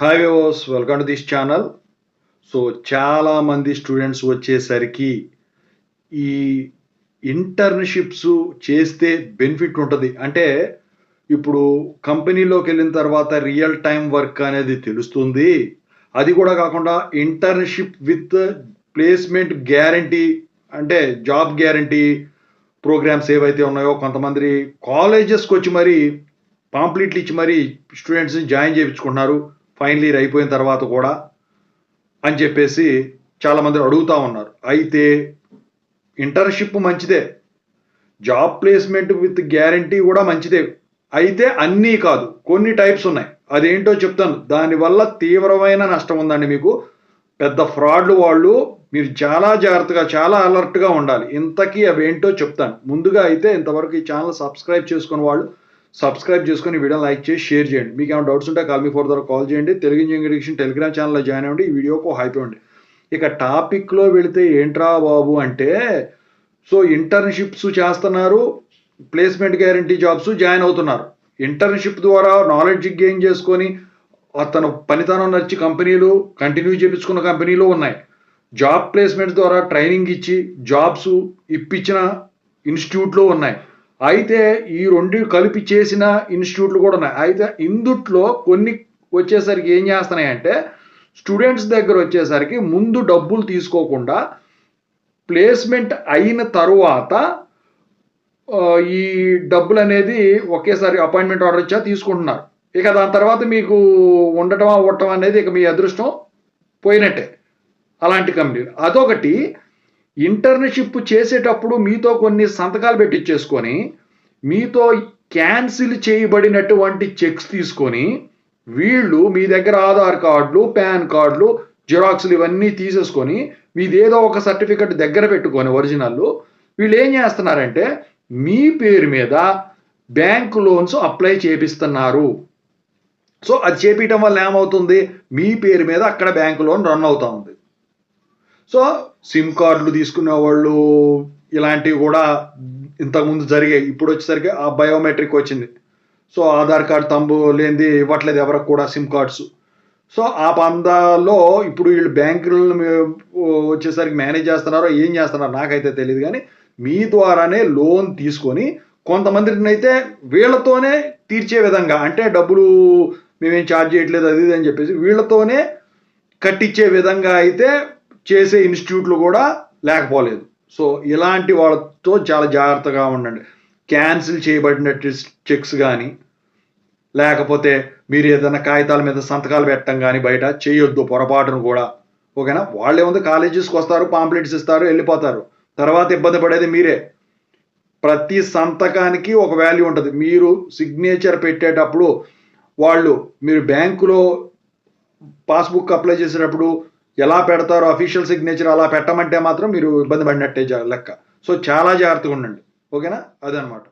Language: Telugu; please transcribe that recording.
Hi viewers, welcome to this channel. So చాలామంది స్టూడెంట్స్ వచ్చేసరికి ఈ ఇంటర్న్షిప్స్ చేస్తే బెనిఫిట్ ఉంటుంది. అంటే ఇప్పుడు కంపెనీలోకి వెళ్ళిన తర్వాత రియల్ టైం వర్క్ అనేది తెలుస్తుంది. అది కూడా కాకుండా ఇంటర్న్షిప్ విత్ ప్లేస్మెంట్ గ్యారంటీ, అంటే జాబ్ గ్యారంటీ ప్రోగ్రామ్స్ ఏవైతే ఉన్నాయో కొంతమంది కాలేజెస్కి వచ్చి మరీ పాంప్లెట్లు ఇచ్చి మరీ స్టూడెంట్స్ని జాయిన్ చేయించుకుంటున్నారు ఫైనల్ ఇయర్ అయిపోయిన తర్వాత కూడా అని చెప్పేసి చాలామంది అడుగుతూ ఉన్నారు. అయితే ఇంటర్న్షిప్ మంచిదే, జాబ్ ప్లేస్మెంట్ విత్ గ్యారంటీ కూడా మంచిదే. అయితే అన్నీ కాదు, కొన్ని టైప్స్ ఉన్నాయి. అదేంటో చెప్తాను. దానివల్ల తీవ్రమైన నష్టం ఉందండి మీకు. పెద్ద ఫ్రాడ్లు వాళ్ళు. మీరు చాలా జాగ్రత్తగా, చాలా అలర్ట్గా ఉండాలి. ఇంతకీ అవేంటో చెప్తాను. ముందుగా అయితే ఇంతవరకు ఈ ఛానల్ సబ్స్క్రైబ్ చేసుకున్న వాళ్ళు సబ్స్క్రైబ్ చేసుకుని వీడియో లైక్ చేసి షేర్ చేయండి. మీకు ఏమైనా డౌట్స్ ఉంటే కాల్ మీ ఫర్దర్ కాల్ చేయండి. తెలుగు ఇంజనీరింగ్ ఎడ్యుకేషన్ టెలిగ్రామ్ ఛానల్లో జాయిన్ అవ్వండి. ఈ వీడియోకు హైప్ ఇవ్వండి. ఇక టాపిక్లో వెళితే ఏంట్రా బాబు అంటే, సో ఇంటర్న్షిప్స్ చేస్తున్నారు, ప్లేస్మెంట్ గ్యారంటీ జాబ్స్ జాయిన్ అవుతున్నారు. ఇంటర్న్షిప్ ద్వారా నాలెడ్జ్ గెయిన్ చేసుకొని అతను పనితనం నచ్చి కంపెనీలు కంటిన్యూ చేయించుకున్న కంపెనీలు ఉన్నాయి. జాబ్ ప్లేస్మెంట్ ద్వారా ట్రైనింగ్ ఇచ్చి జాబ్స్ ఇప్పించిన ఇన్స్టిట్యూట్లు ఉన్నాయి. అయితే ఈ రెండు కలిపి చేసిన ఇన్స్టిట్యూట్లు కూడా ఉన్నాయి. అయితే ఇందుట్లో కొన్ని వచ్చేసరికి ఏం చేస్తున్నాయంటే, స్టూడెంట్స్ దగ్గర వచ్చేసరికి ముందు డబ్బులు తీసుకోకుండా ప్లేస్మెంట్ అయిన తరువాత ఈ డబ్బులు అనేది ఒకేసారి అపాయింట్మెంట్ ఆర్డర్ ఇచ్చా తీసుకుంటున్నారు. ఇక దాని తర్వాత మీకు ఉండటం అనేది ఇక మీ అదృష్టం పోయినట్టే అలాంటి కంపెనీలు. అదొకటి. ఇంటర్న్షిప్ చేసేటప్పుడు మీతో కొన్ని సంతకాలు పెట్టించేసుకొని మీతో క్యాన్సిల్ చేయబడినటువంటి చెక్స్ తీసుకొని వీళ్ళు మీ దగ్గర ఆధార్ కార్డులు, పాన్ కార్డులు, జిరాక్స్లు ఇవన్నీ తీసేసుకొని మీదేదో ఒక సర్టిఫికెట్ దగ్గర పెట్టుకొని ఒరిజినల్ వీళ్ళు ఏం చేస్తున్నారంటే మీ పేరు మీద బ్యాంక్ లోన్స్ అప్లై చేపిస్తున్నారు. సో అది చేపించడం వల్ల ఏమవుతుంది, మీ పేరు మీద అక్కడ బ్యాంక్ లోన్ రన్ అవుతూ ఉంది. సో సిమ్ కార్డులు తీసుకునే వాళ్ళు ఇలాంటివి కూడా ఇంతకుముందు జరిగాయి. ఇప్పుడు వచ్చేసరికి ఆ బయోమెట్రిక్ వచ్చింది. సో ఆధార్ కార్డు తంబు లేనిది ఇవ్వట్లేదు ఎవరికి కూడా సిమ్ కార్డ్స్. సో ఆ పందాల్లో ఇప్పుడు వీళ్ళు బ్యాంకులను వచ్చేసరికి మేనేజ్ చేస్తున్నారో ఏం చేస్తున్నారో నాకైతే తెలియదు. కానీ మీ ద్వారానే లోన్ తీసుకొని కొంతమందిని అయితే వీళ్ళతోనే తీర్చే విధంగా, అంటే డబ్బులు మేమేం ఛార్జ్ చేయట్లేదు అది ఇది అని చెప్పేసి వీళ్ళతోనే కట్టించే విధంగా అయితే చేసే ఇన్స్టిట్యూట్లు కూడా లేకపోలేదు. సో ఇలాంటి వాళ్ళతో చాలా జాగ్రత్తగా ఉండండి. క్యాన్సిల్ చేయబడిన చెక్స్ కానీ లేకపోతే మీరు ఏదైనా కాగితాల మీద సంతకాలు పెట్టడం కానీ బయట చేయొద్దు పొరపాటును కూడా. ఓకేనా? వాళ్ళే ఉంది, కాలేజెస్కి వస్తారు, పాంప్లెట్స్ ఇస్తారు, వెళ్ళిపోతారు. తర్వాత ఇబ్బంది పడేది మీరే. ప్రతి సంతకానికి ఒక వాల్యూ ఉంటుంది. మీరు సిగ్నేచర్ పెట్టేటప్పుడు మీరు బ్యాంకులో పాస్బుక్ అప్లై చేసేటప్పుడు ఎలా పెడతారో అఫీషియల్ సిగ్నేచర్ అలా పెట్టమంటే మాత్రం మీరు ఇబ్బంది పడినట్టే లెక్క. సో చాలా జాగ్రత్తగా ఉండండి. ఓకేనా? అదనమాట.